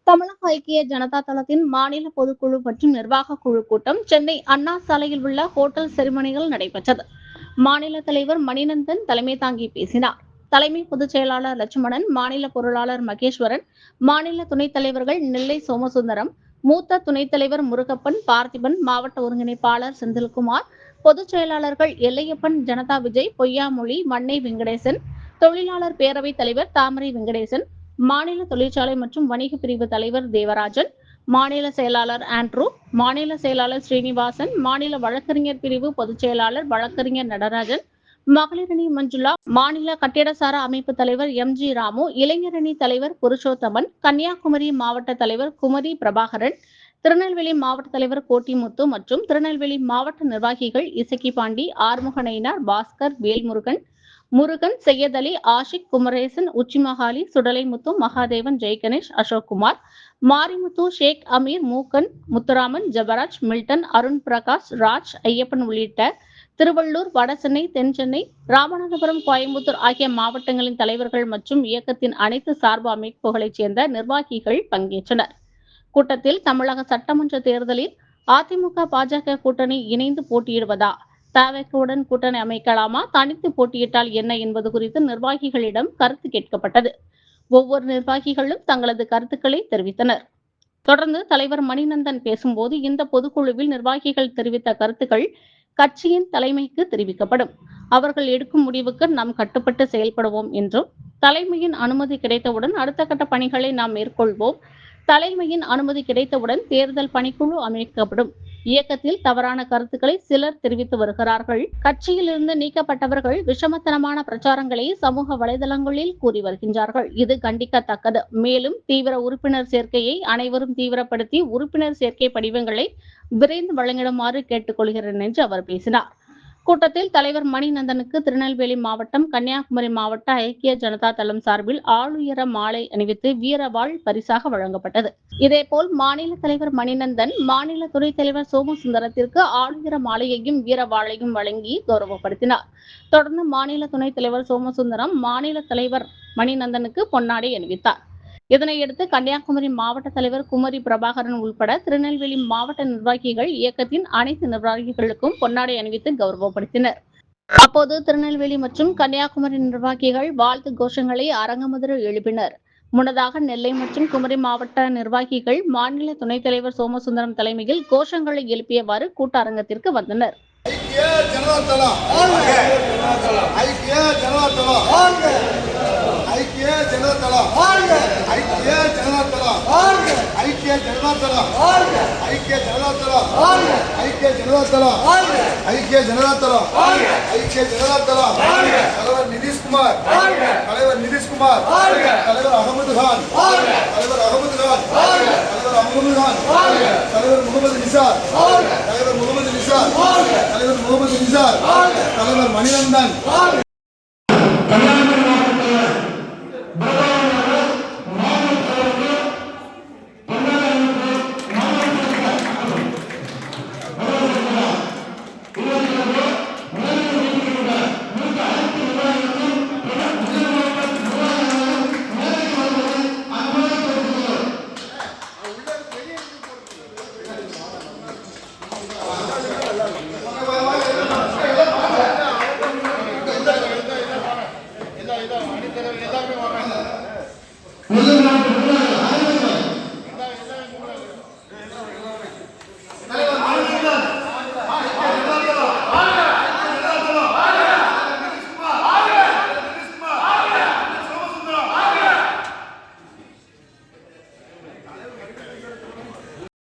தமிழக ஐக்கிய ஜனதா தளத்தின் மாநில பொதுக்குழு மற்றும் நிர்வாக குழு கூட்டம் சென்னை அண்ணா சாலையில் உள்ள ஹோட்டல் செரிமனியில் நடைபெற்றது. மாநில தலைவர் மணிநந்தன் தலைமை தாங்கி பேசினார். தலைமை பொதுச் செயலாளர் லட்சுமணன், மாநில பொருளாளர் மகேஸ்வரன், மாநில துணைத் தலைவர்கள் நெல்லை சோமசுந்தரம், மூத்த துணைத் தலைவர் முருகப்பன், பார்த்திபன், மாவட்ட ஒருங்கிணைப்பாளர் செந்தில்குமார், பொதுச் செயலாளர்கள் எல்லையப்பன், ஜனதா விஜய், பொய்யாமொழி, மண்ணை வெங்கடேசன், தொழிலாளர் பேரவைத் தலைவர் தாமரை வெங்கடேசன், மாநில தொழிற்சாலை மற்றும் வணிக பிரிவு தலைவர் தேவராஜன், மாநில செயலாளர் ஆண்ட்ரூ, மாநில செயலாளர் ஸ்ரீனிவாசன், மாநில வழக்கறிஞர் பிரிவு பொதுச் செயலாளர் வழக்கறிஞர் நடராஜன், மகளிரணி மஞ்சுளா, மாநில கட்டிடசாரா அமைப்பு தலைவர் எம்.ஜி. ராமு, இளைஞரணி தலைவர் புருஷோத்தமன், கன்னியாகுமரி மாவட்ட தலைவர் குமரி பிரபாகரன், திருநெல்வேலி மாவட்ட தலைவர் கோட்டிமுத்து மற்றும் திருநெல்வேலி மாவட்ட நிர்வாகிகள் இசக்கி பாண்டி, ஆறுமுக நயினார், பாஸ்கர், வேல்முருகன், முருகன், செய்யத் அலி, ஆஷிக், குமரேசன், உச்சிமகாலி, சுடலைமுத்து, மகாதேவன், ஜெயகணேஷ், அசோக்குமார், மாரிமுத்து, ஷேக் அமீர், மூக்கன், முத்துராமன், ஜபராஜ், மில்டன், அருண் பிரகாஷ், ராஜ், ஐயப்பன் உள்ளிட்ட திருவள்ளூர், வடசென்னை, தென்சென்னை, ராமநாதபுரம், கோயம்புத்தூர் ஆகிய மாவட்டங்களின் தலைவர்கள் மற்றும் இயக்கத்தின் அனைத்து சார்பு அமைப்புகளைச் சேர்ந்த நிர்வாகிகள் பங்கேற்றனர். கூட்டத்தில் தமிழக சட்டமன்ற தேர்தலில் அதிமுக, பாஜக கூட்டணி இணைந்து போட்டியிடுவதா, தவேகவுடன் கூட்டணி அமைக்கலாமா, தனித்து போட்டியிட்டால் என்ன என்பது குறித்து நிர்வாகிகளிடம் கருத்து கேட்கப்பட்டது. ஒவ்வொரு நிர்வாகிகளும் தங்களது கருத்துக்களை தெரிவித்தனர். தொடர்ந்து தலைவர் மணிநந்தன் பேசும்போது, இந்த பொதுக்குழுவில் நிர்வாகிகள் தெரிவித்த கருத்துக்கள் கட்சியின் தலைமைக்கு தெரிவிக்கப்படும். அவர்கள் எடுக்கும் முடிவுக்கு நாம் கட்டுப்பட்டு செயல்படுவோம் என்றும், தலைமையின் அனுமதி கிடைத்தவுடன் அடுத்த கட்ட பணிகளை நாம் மேற்கொள்வோம். தலைமையின் அனுமதி கிடைத்தவுடன் தேர்தல் பணிக்குழு அமைக்கப்படும். இயக்கத்தில் தவறான கருத்துக்களை சிலர் தெரிவித்து வருகிறார்கள். கட்சியிலிருந்து நீக்கப்பட்டவர்கள் விஷமத்தனமான பிரச்சாரங்களை சமூக வலைதளங்களில் கூறி வருகின்றார்கள். இது கண்டிக்கத்தக்கது. மேலும் தீவிர உறுப்பினர் சேர்க்கையை அனைவரும் தீவிரப்படுத்தி உறுப்பினர் சேர்க்கை படிவங்களை விரைந்து வழங்கிடுமாறு கேட்டுக் கொள்கிறேன் என்று அவர் பேசினார். கூட்டத்தில் தலைவர் மணிநந்தனுக்கு திருநெல்வேலி மாவட்டம், கன்னியாகுமரி மாவட்ட ஐக்கிய ஜனதா தளம் சார்பில் ஆளுயர மாலை அணிவித்து வீரவாள் பரிசாக வழங்கப்பட்டது. இதேபோல் மாநில தலைவர் மணிநந்தன் மாநில துணைத் தலைவர் சோமசுந்தரத்திற்கு ஆளுயர மாலையையும் வீரவாளையும் வழங்கி கௌரவப்படுத்தினார். தொடர்ந்து மாநில துணைத் தலைவர் சோமசுந்தரம் மாநில தலைவர் மணிநந்தனுக்கு பொன்னாடை அணிவித்தார். இதனையடுத்து கன்னியாகுமரி மாவட்ட தலைவர் குமரி பிரபாகரன் உள்பட திருநெல்வேலி மாவட்ட நிர்வாகிகள் இயக்கத்தின் அனைத்து நிர்வாகிகளுக்கும் பொன்னாடை அணிவித்து கௌரவப்படுத்தினர். அப்போது திருநெல்வேலி மற்றும் கன்னியாகுமரி நிர்வாகிகள் வாழ்த்து கோஷங்களை அரங்கமுதிர எழுப்பினர். முன்னதாக நெல்லை மற்றும் குமரி மாவட்ட நிர்வாகிகள் மாநில துணைத் தலைவர் சோமசுந்தரம் தலைமையில் கோஷங்களை எழுப்பியவாறு கூட்டரங்கத்திற்கு வந்தனர். தலைவர் நிதிஷ்குமார், தலைவர் நிதிஷ்குமார், தலைவர் அகமது கான், தலைவர் அகமது கான், தலைவர் அகமது கான், தலைவர் முகமது நிசார், தலைவர் முகமது நிசார், தலைவர் முகமது நிசார், தலைவர் மணிநந்தன்,